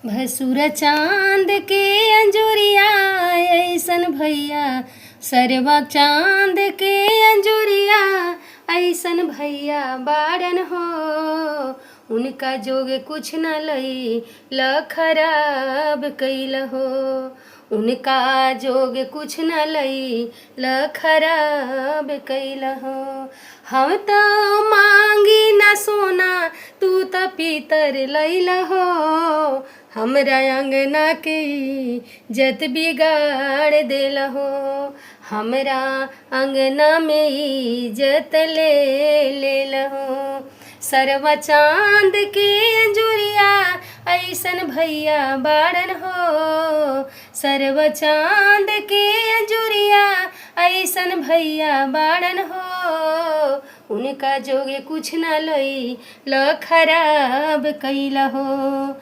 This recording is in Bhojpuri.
भसुर चांद के अंजुरिया ऐसन भैया, सरवा चांद के अंजुरिया ऐसन भैया बारन हो। उनका जोगे कुछ न लई ल खराब कैल हो। उनका जोगे कुछ न लई ल खराब कैल हो। हम तो मांगी न सोना तू तो पीतर लैल हो। हमरा अंगना के इज्जत बिगाड़ देल हो। हमरा अंगना में इज्जत ले लेल हो। सरवा चांद के अंजुरिया ऐसन भैया बारन हो। सरवा चांद के अंजुरिया ऐसन भैया बारन हो। उनका जोगे कुछ न लई ल खराब कैल हो।